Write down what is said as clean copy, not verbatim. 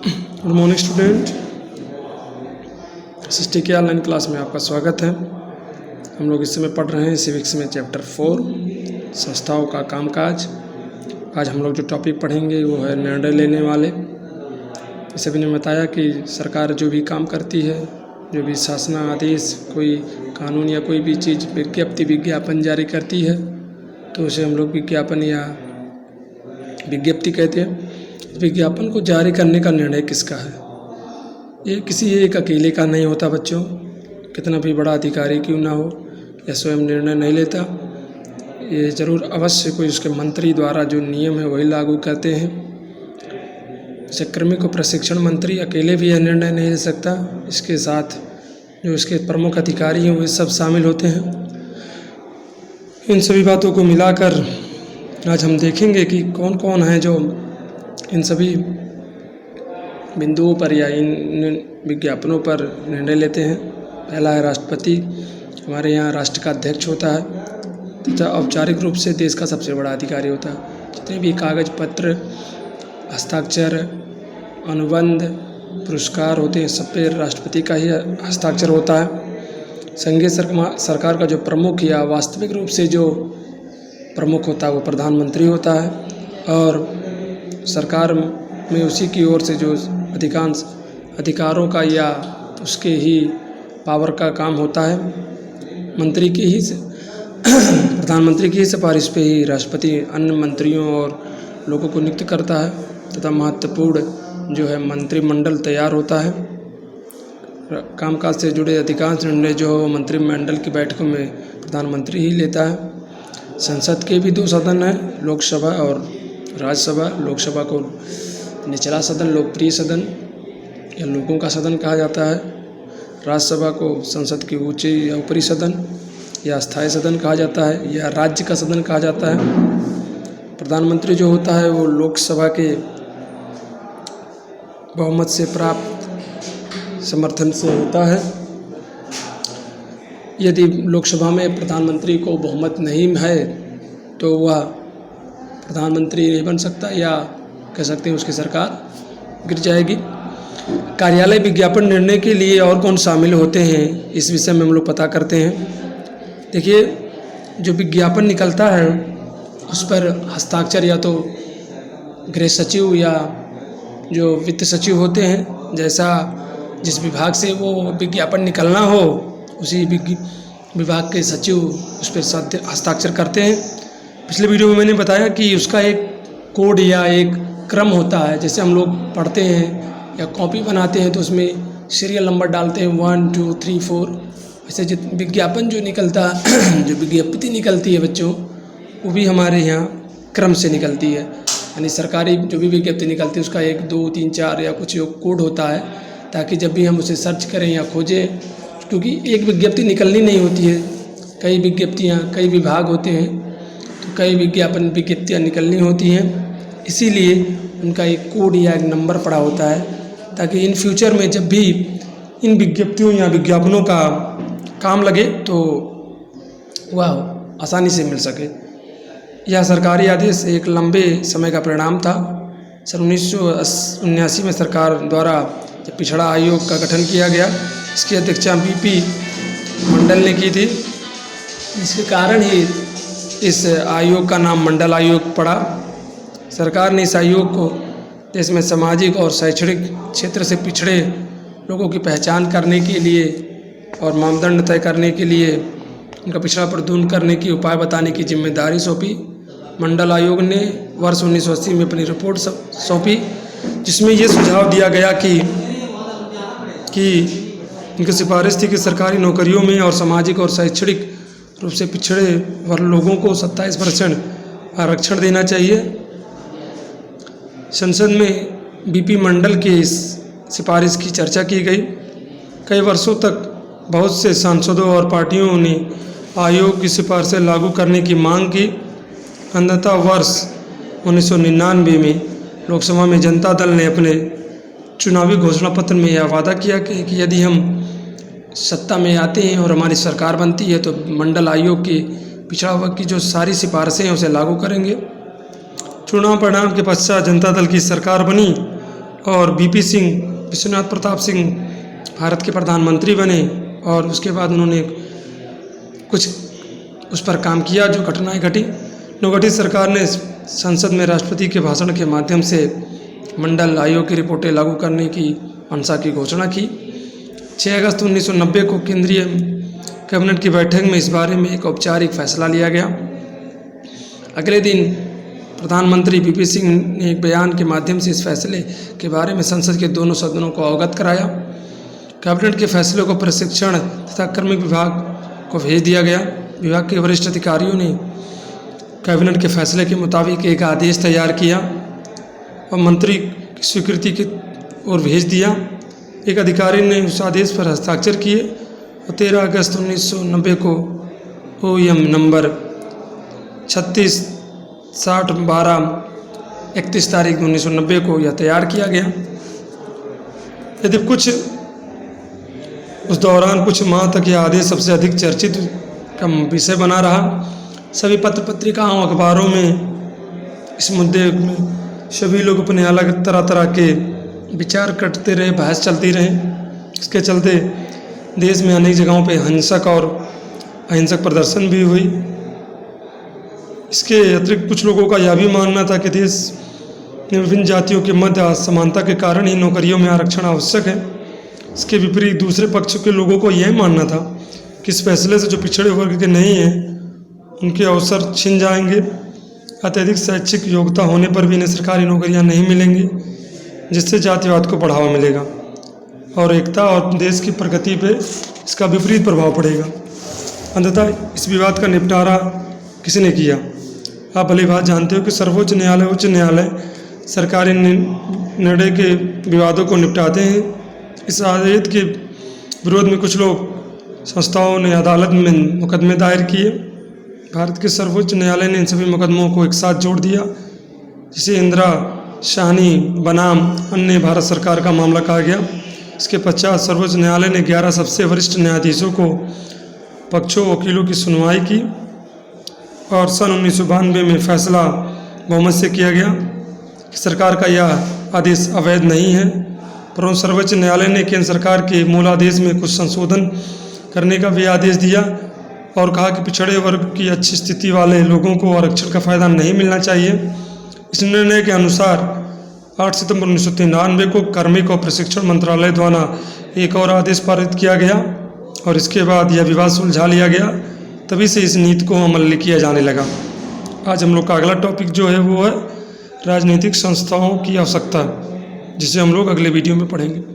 Good morning student. SST के online class में आपका स्वागत है। हम लोग इस समय पढ़ रहे हैं सिविक्स में चैप्टर 4 संस्थाओं का कामकाज। आज हम लोग जो टॉपिक पढ़ेंगे वो है निर्णय लेने वाले। जैसे मैंने बताया कि सरकार जो भी काम करती है, जो भी शासन आदेश, कोई कानून या कोई भी चीज़ विज्ञापन जारी करती है तो उसे हम लोग विज्ञापन या विज्ञप्ति कहते हैं। विज्ञापन को जारी करने का निर्णय किसका है? ये किसी एक अकेले का नहीं होता बच्चों। कितना भी बड़ा अधिकारी क्यों ना हो, या स्वयं निर्णय नहीं लेता। ये ज़रूर अवश्य कोई उसके मंत्री द्वारा जो नियम है वही लागू करते हैं। जैसे कर्मी को प्रशिक्षण मंत्री अकेले भी यह निर्णय नहीं ले सकता, इसके साथ जो इसके प्रमुख अधिकारी हैं वे सब शामिल होते हैं। इन सभी बातों को मिलाकर आज हम देखेंगे कि कौन कौन है जो इन सभी बिंदुओं पर या इन विज्ञापनों पर निर्णय लेते हैं। पहला है राष्ट्रपति। हमारे यहाँ राष्ट्र का अध्यक्ष होता है तथा औपचारिक रूप से देश का सबसे बड़ा अधिकारी होता है। जितने भी कागज पत्र, हस्ताक्षर, अनुबंध, पुरस्कार होते हैं सब पे राष्ट्रपति का ही हस्ताक्षर होता है। संघीय सरकार का जो प्रमुख या वास्तविक रूप से जो प्रमुख होता है वो प्रधानमंत्री होता है, और सरकार में उसी की ओर से जो अधिकांश अधिकारों का या उसके ही पावर का काम होता है। मंत्री की ही प्रधानमंत्री की ही सिफारिश पे ही राष्ट्रपति अन्य मंत्रियों और लोगों को नियुक्त करता है तथा महत्वपूर्ण जो है मंत्रिमंडल तैयार होता है। कामकाज से जुड़े अधिकांश निर्णय जो है मंत्रिमंडल की बैठकों में प्रधानमंत्री ही लेता है। संसद के भी 2 सदन हैं, लोकसभा और राज्यसभा। लोकसभा को निचला सदन, लोकप्रिय सदन या लोगों का सदन कहा जाता है। राज्यसभा को संसद के ऊंचे या ऊपरी सदन या स्थायी सदन कहा जाता है, या राज्य का सदन कहा जाता है। प्रधानमंत्री जो होता है वो लोकसभा के बहुमत से प्राप्त समर्थन से होता है। यदि लोकसभा में प्रधानमंत्री को बहुमत नहीं है तो वह प्रधानमंत्री नहीं बन सकता, या कह सकते हैं उसकी सरकार गिर जाएगी। कार्यालय विज्ञापन निर्णय के लिए और कौन शामिल होते हैं, इस विषय में हम लोग पता करते हैं। देखिए, जो विज्ञापन निकलता है उस पर हस्ताक्षर या तो गृह सचिव या जो वित्त सचिव होते हैं, जैसा जिस विभाग से वो विज्ञापन निकलना हो उसी विभाग के सचिव उस पर हस्ताक्षर करते हैं। पिछले वीडियो में मैंने बताया कि उसका एक कोड या एक क्रम होता है। जैसे हम लोग पढ़ते हैं या कॉपी बनाते हैं तो उसमें सीरियल नंबर डालते हैं 1 2 3 4। वैसे विज्ञापन जो निकलता जो विज्ञप्ति निकलती है बच्चों, वो भी हमारे यहाँ क्रम से निकलती है। यानी सरकारी जो भी विज्ञप्ति निकलती है उसका 1 2 3 4 या कुछ कोड होता है, ताकि जब भी हम उसे सर्च करें या खोजें, क्योंकि एक विज्ञप्ति निकलनी नहीं होती है, कई विज्ञप्तियाँ, कई विभाग होते हैं, कई विज्ञप्तियाँ निकलनी होती हैं। इसीलिए उनका एक कोड या एक नंबर पड़ा होता है, ताकि इन फ्यूचर में जब भी इन विज्ञप्तियों या विज्ञापनों का काम लगे तो वह आसानी से मिल सके। यह सरकारी आदेश एक लंबे समय का परिणाम था। सन 1979 में सरकार द्वारा जब पिछड़ा आयोग का गठन किया गया, इसकी अध्यक्षता BP मंडल ने की थी। इसके कारण ही इस आयोग का नाम मंडल आयोग पड़ा। सरकार ने इस आयोग को देश में सामाजिक और शैक्षणिक क्षेत्र से पिछड़े लोगों की पहचान करने के लिए और मानदंड तय करने के लिए, उनका पिछड़ापन दूर करने की उपाय बताने की जिम्मेदारी सौंपी। मंडल आयोग ने वर्ष 1980 में अपनी रिपोर्ट सौंपी, जिसमें ये सुझाव दिया गया कि उनकी सिफारिश थी कि सरकारी नौकरियों में और सामाजिक और शैक्षणिक रूप से पिछड़े वर्ग लोगों को 27% आरक्षण देना चाहिए। संसद में BP मंडल की इस सिफारिश की चर्चा की गई। कई वर्षों तक बहुत से सांसदों और पार्टियों ने आयोग की सिफारिशें लागू करने की मांग की। अंततः वर्ष 1999 में लोकसभा में जनता दल ने अपने चुनावी घोषणा पत्र में यह वादा किया कि यदि हम सत्ता में आते हैं और हमारी सरकार बनती है तो मंडल आयोग की पिछड़ा वर्ग की जो सारी सिफारिशें हैं उसे लागू करेंगे। चुनाव परिणाम के पश्चात जनता दल की सरकार बनी और बीपी सिंह, विश्वनाथ प्रताप सिंह भारत के प्रधानमंत्री बने और उसके बाद उन्होंने कुछ उस पर काम किया जो घटनाएं घटी। नवगठित सरकार ने संसद में राष्ट्रपति के भाषण के माध्यम से मंडल आयोग की रिपोर्टें लागू करने की मंशा की घोषणा की। 6 अगस्त 1990 को केंद्रीय कैबिनेट की बैठक में इस बारे में एक औपचारिक फैसला लिया गया। अगले दिन प्रधानमंत्री बीपी सिंह ने एक बयान के माध्यम से इस फैसले के बारे में संसद के दोनों सदनों को अवगत कराया। कैबिनेट के फैसले को प्रशिक्षण तथा कार्मिक विभाग को भेज दिया गया। विभाग के वरिष्ठ अधिकारियों ने कैबिनेट के फैसले के मुताबिक एक आदेश तैयार किया और मंत्री की स्वीकृति की ओर भेज दिया। एक अधिकारी ने उस आदेश पर हस्ताक्षर किए और 13 अगस्त 1990 को OEM नंबर 36/60/12 तारीख 1990 को यह तैयार किया गया। यदि उस दौरान कुछ माह तक यह आदेश सबसे अधिक चर्चित का विषय बना रहा। सभी पत्र पत्रिकाओं अखबारों में इस मुद्दे में सभी लोग अपने अलग तरह के विचार करते रहे, बहस चलती रही। इसके चलते देश में अनेक जगहों पे हिंसक और अहिंसक प्रदर्शन भी हुई। इसके अतिरिक्त कुछ लोगों का यह भी मानना था कि देश में विभिन्न जातियों के मध्य असमानता के कारण ही नौकरियों में आरक्षण आवश्यक है। इसके विपरीत दूसरे पक्ष के लोगों को यह मानना था कि इस फैसले से जो पिछड़े वर्ग के नहीं हैं उनके अवसर छिन जाएंगे। अत्यधिक शैक्षिक योग्यता होने पर भी इन्हें सरकारी नौकरियां नहीं मिलेंगी, जिससे जातिवाद को बढ़ावा मिलेगा और एकता और देश की प्रगति पे इसका विपरीत प्रभाव पड़ेगा। अंततः इस विवाद का निपटारा किसने किया? आप भली बात जानते हो कि सर्वोच्च न्यायालय, उच्च न्यायालय सरकारी निर्णय के विवादों को निपटाते हैं। इस आदेश के विरोध में कुछ लोग संस्थाओं ने अदालत में मुकदमे दायर किए। भारत के सर्वोच्च न्यायालय ने इन सभी मुकदमों को एक साथ जोड़ दिया, जिसे इंदिरा शाहनी बनाम अन्य भारत सरकार का मामला कहा गया। इसके पश्चात सर्वोच्च न्यायालय ने 11 सबसे वरिष्ठ न्यायाधीशों को पक्षों वकीलों की सुनवाई की और सन 1992 में फैसला बहुमत से किया गया कि सरकार का यह आदेश अवैध नहीं है। परंतु सर्वोच्च न्यायालय ने केंद्र सरकार के मूल आदेश में कुछ संशोधन करने का भी आदेश दिया और कहा कि पिछड़े वर्ग की अच्छी स्थिति वाले लोगों को आरक्षण का फायदा नहीं मिलना चाहिए। इस निर्णय के अनुसार 8 सितंबर 1993 को कार्मिक और प्रशिक्षण मंत्रालय द्वारा एक और आदेश पारित किया गया और इसके बाद यह विवाद सुलझा लिया गया। तभी से इस नीति को अमल किया जाने लगा। आज हम लोग का अगला टॉपिक जो है वो है राजनीतिक संस्थाओं की आवश्यकता, जिसे हम लोग अगले वीडियो में पढ़ेंगे।